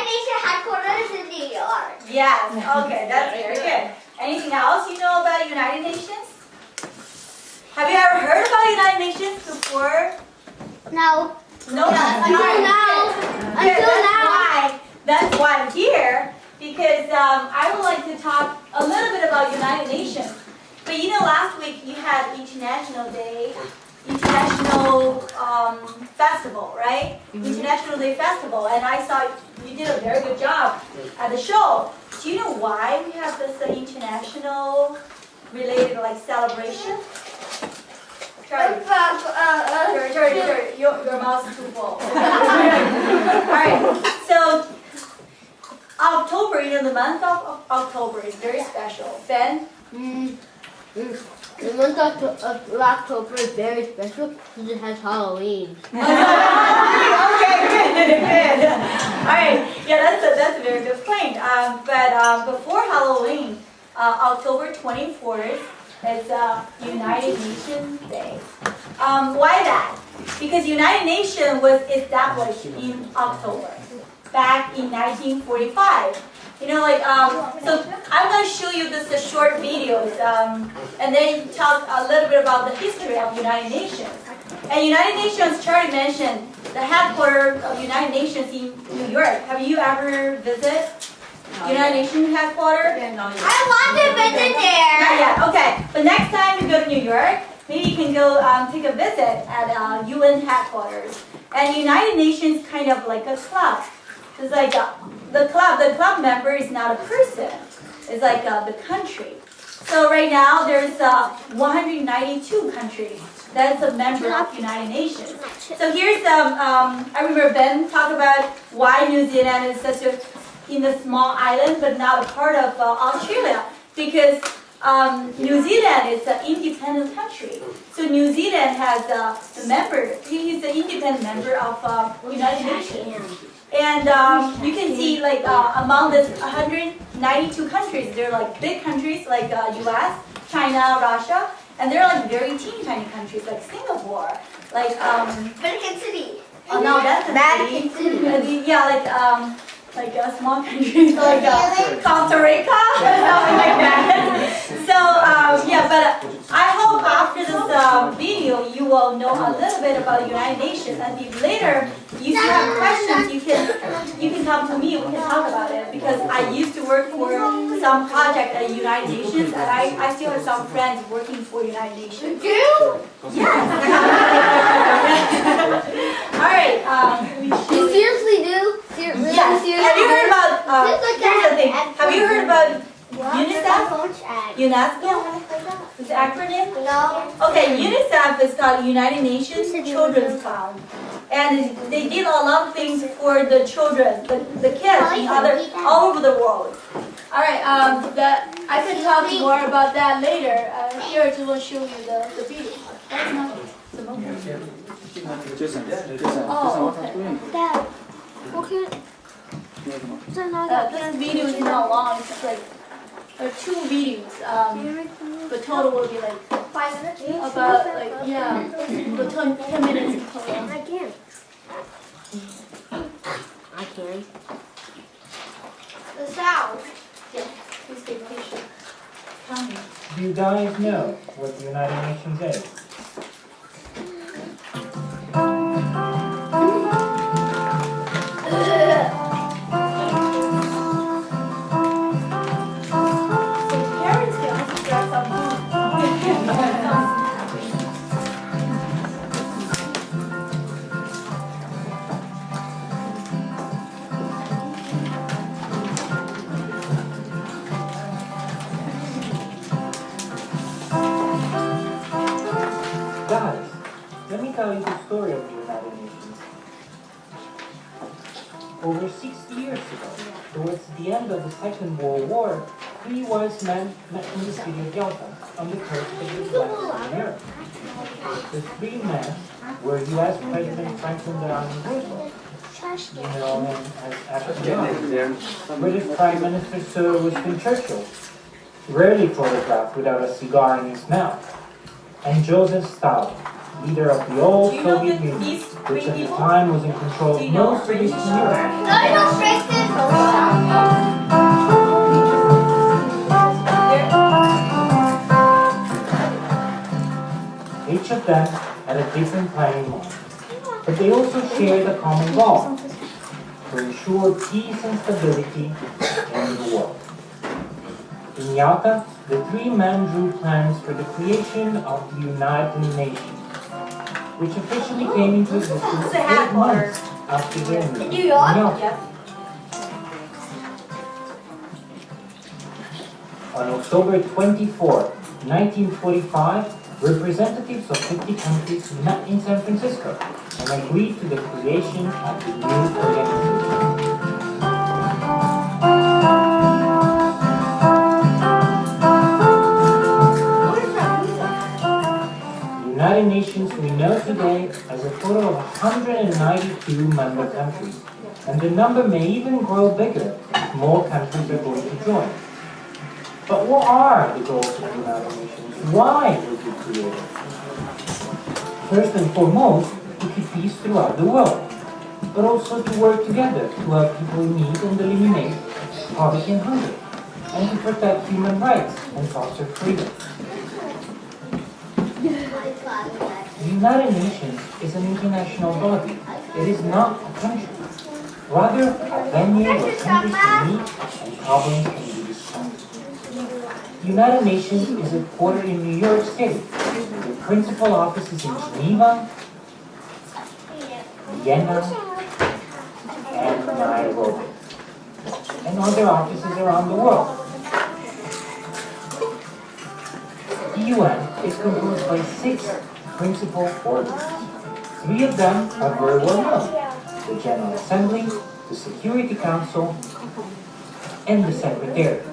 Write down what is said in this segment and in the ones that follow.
United Nations headquarters in New York. Yes, okay, that's very good. Anything else you know about United Nations? Have you ever heard about United Nations before? No. No? Until now. Until now. That's why I'm here, because I would like to talk a little bit about United Nations. But you know, last week you had International Day, International Festival, right? International Day Festival, and I saw you did a very good job at the show. Do you know why we have this international related like celebration? Charlie, your mouth is too full. Alright, so October, you know, the month of October is very special. Ben? The month of October is very special because it has Halloween. Okay, good. Alright, yeah, that's a very good point. But before Halloween, October 24th, it's United Nations Day. Why that? Because United Nations was established in October, back in 1945. You know, like, so I'm going to show you this short videos, and then talk a little bit about the history of United Nations. And United Nations, Charlie mentioned, the headquarters of United Nations in New York. Have you ever visited United Nations headquarters? I want to visit there. Not yet, okay. But next time you go to New York, maybe you can go take a visit at UN headquarters. And United Nations kind of like a club. It's like the club member is not a person. It's like the country. So right now there's 192 countries that's a member of United Nations. So here's I remember Ben talked about why New Zealand is such a in a small island but not a part of Australia, because New Zealand is an independent country. So New Zealand has a member. He's an independent member of United Nations. And you can see like among this 192 countries, they're like big countries like U.S., China, Russia, and they're like very teeny tiny countries like Singapore, like Vatican City. oh no, that's a city. Yeah, like small countries like Costa Rica or something like that. So yeah, but I hope after this video you will know a little bit about the United Nations, and if later you have questions, you can come to me. We can talk about it, because I used to work for some project at United Nations, and I still have some friends working for United Nations. You do? Yes. All right. You seriously do? Really Yes. seriously Have you heard do? about? Here's the thing. Have you heard about UNICEF? UNESCO? Is the acronym? No. Okay, UNICEF is called United Nations Children's Fund, and they did a lot of things for the children, the kids in all over the world. All right. I can talk more about that later. Here, I will show you the video. That's not the moment. Oh, okay. Dad, okay. This video is not long. It's like two videos. The total will be like 5 minutes. about like the 10 minutes in total. I can. I can. The sound. Yeah, please take a picture. Do you guys know what the United Nations is? So parents can also dress up. Guys, let me tell you the story of the United Nations. Over 60 years ago, towards the end of the Second World War, 3 wise men met in the city of Yalta on the coast of the Western Europe. The 3 men were U.S. President Franklin Delano Roosevelt, you know him as FDR, British Prime Minister Sir Winston Churchill, rarely photographed without a cigar in his mouth, and Joseph Stalin, leader of the old Do you know Soviet these Union, three which at the people? time was in control Do of you know most of three Eastern people? Europe. No, you don't break this. of them at a different planning moment. But they also shared a common goal: to ensure peace and stability in the world. In Yalta, the three men drew plans for the creation of the United Nations, which officially came into existence 8 months after their meeting in Yalta. Yep. On October 24, 1945, representatives of 50 countries met in San Francisco and agreed to the creation of the new organization. The United Nations we know today has a total of 192 member countries, and the number may even grow bigger if more countries are going to join. But what are the goals of the United Nations? Why was it created? First and foremost, to keep peace throughout the world, but also to work together to help people in need and eliminate poverty and hunger, and to protect human rights and foster freedom. The United Nations is an international body. It is not a country. Rather, a venue where countries can meet and problems can be discussed. The United Nations is headquartered in New York City. The principal office is in Geneva, Vienna, and Nairobi, and other offices around the world. The UN is composed by 6 principal organs. 3 of them are very well known: the General Assembly, the Security Council, and the Secretariat.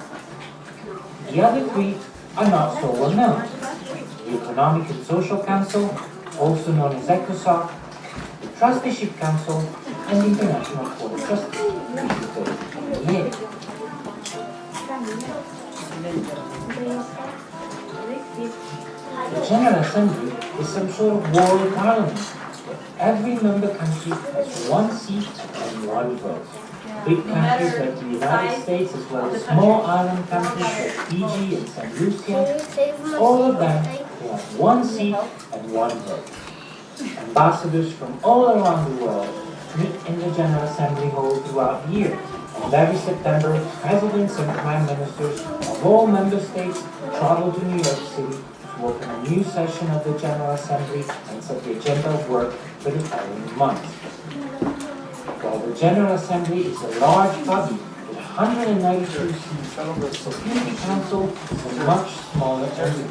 The other 3 are not so well known: the Economic and Social Council, also known as ECOSOC, the Trusteeship Council, and the International Court of Justice, which is the EA. The General Assembly is some sort of world parliament. Every member country has 1 seat and 1 vote. Big countries like the United States, as well as small island countries like Fiji and St. Lucia, all of them have 1 seat and 1 vote. Ambassadors from all around the world meet in the General Assembly hall throughout the year. And every September, presidents and prime ministers of all member states travel to New York City to open a new session of the General Assembly and set the agenda of work for the following month. While the General Assembly is a large body with 192 seats, the Security Council is a much smaller entity.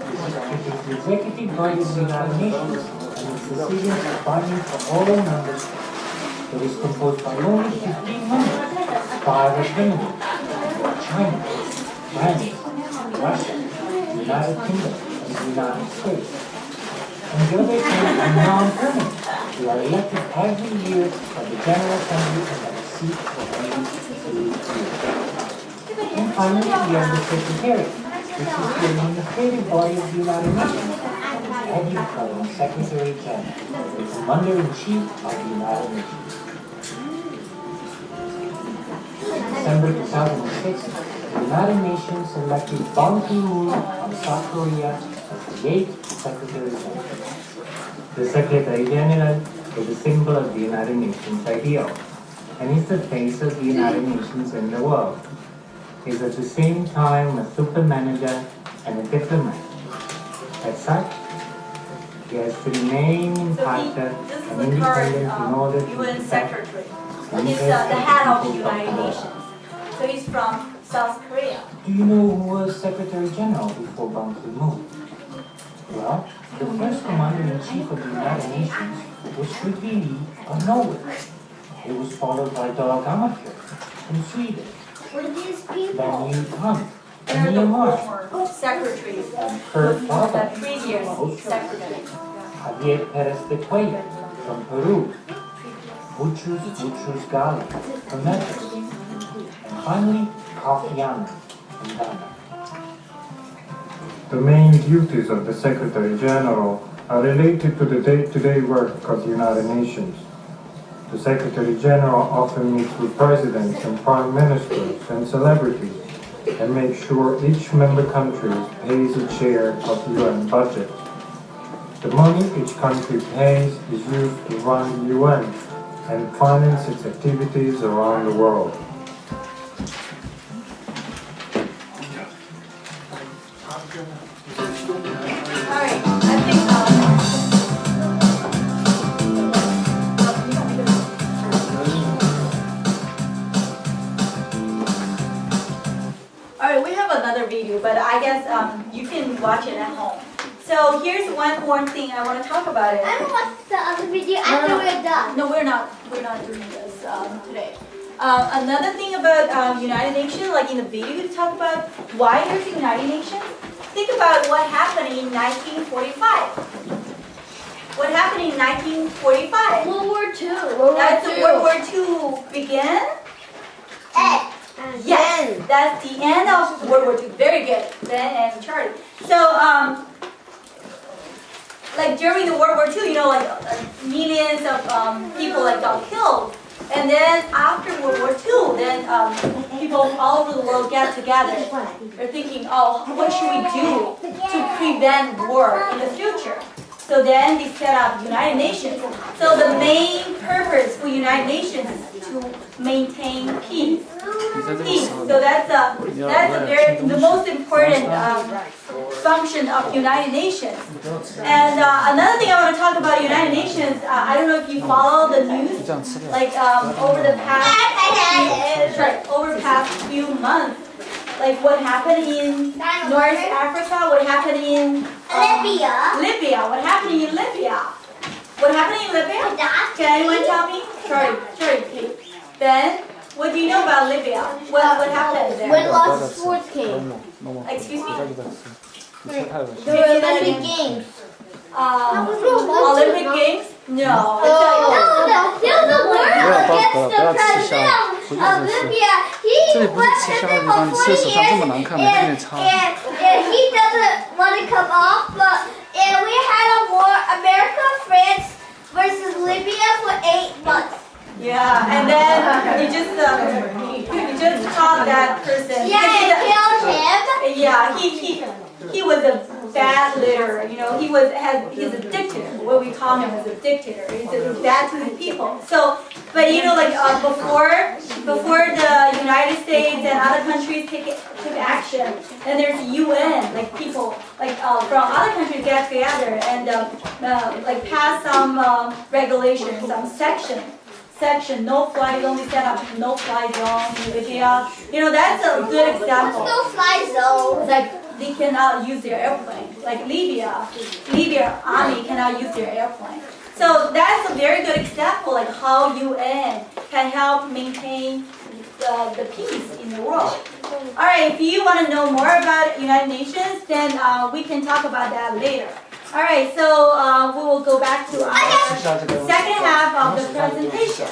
It is the executive body of the United Nations, and its decisions are binding for all members. It is composed by only 15 members. 5 are criminal: China, France, Russia, the United Kingdom, and the United States. And the other 10 are non-permanent. They are elected every year by the General Assembly and have a seat for every 3 years. And finally, we have the Secretariat, which is the administrative body of the United Nations, headed by the Secretary General, the Commander-in-Chief of the United Nations. In December 2006, the United Nations elected Ban Ki-moon of South Korea as the 8th Secretary General. The Secretary General is a symbol of the United Nations ideal, and is the face of the United Nations in the world. He is at the same time a super manager and a diplomat. As such, he has to remain impartial and independent in order to UN protect Secretary. He's the head of the United Nations. So he's from South Korea. Do you know who was Secretary General before Ban Ki-moon? Well, the first Commander-in-Chief of the United Nations was Fridtjof Lee of Norway. It was followed by Dag Hammarskjöld from Sweden, What are these people? then Newt Hunt from They're the Myanmar, former secretaries, and Kurt the Waldheim, previous secretary. Javier Perez de Cuellar from Peru, Boutros Ghali from Mexico, and finally Kofi Annan from Ghana. The main duties of the Secretary General are related to the day-to-day work of the United Nations. The Secretary General often meets with presidents and prime ministers and celebrities and makes sure each member country pays its share of the UN budget. The money each country pays is used to run the UN and finance its activities around the world. Alright, I think Alright, we have another video, but I guess you can watch it at home. So here's one more thing I want to talk about it. I will watch the other video after we're done. No, we're not doing this today. Another thing about United Nations, like in the video, we talk about why there's the United Nations. Think about what happened in 1945. What happened in 1945? World War II. That's the World War II began? Yes, that's the end of World War II. Very good, Ben and Charlie. So, like during the World War II, you know, like millions of people like got killed. And then after World War II, then people all over the world get together. They're thinking, oh, what should we do to prevent war in the future? So then they set up United Nations. So the main purpose for United Nations is to maintain peace. Peace. So that's the most important function of United Nations. And another thing I want to talk about United Nations, I don't know if you follow the news, like over the past few months, like what happened in North Africa, what happened in Libya, what happened in Libya? What happened in Libya? Can anyone tell me? Sorry, please. Ben, what do you know about Libya? What happened there? When lost sports came. Excuse me? The Olympic Games. Olympic Games? No. There was a war against the president of Libya. He was president for 40 years and he doesn't want to come off. And we had a war, America, France versus Libya for 8 months. Yeah, and then you just caught that person. Yeah, and killed him. Yeah, he was a bad leader. You know, he's a dictator. What we call him is a dictator. He's bad to the people. So, but you know, like before the United States and other countries took action, and there's UN, like people like from other countries get together and like pass some regulations, some section, no fly zone. We set up no fly zone in Libya. You know, that's a good example. No fly zone. Like they cannot use their airplane. Like Libya army cannot use their airplane. So that's a very good example, like how UN can help maintain the peace in the world. All right, if you want to know more about United Nations, then we can talk about that later. All right, so we will go back to our second half of the presentation.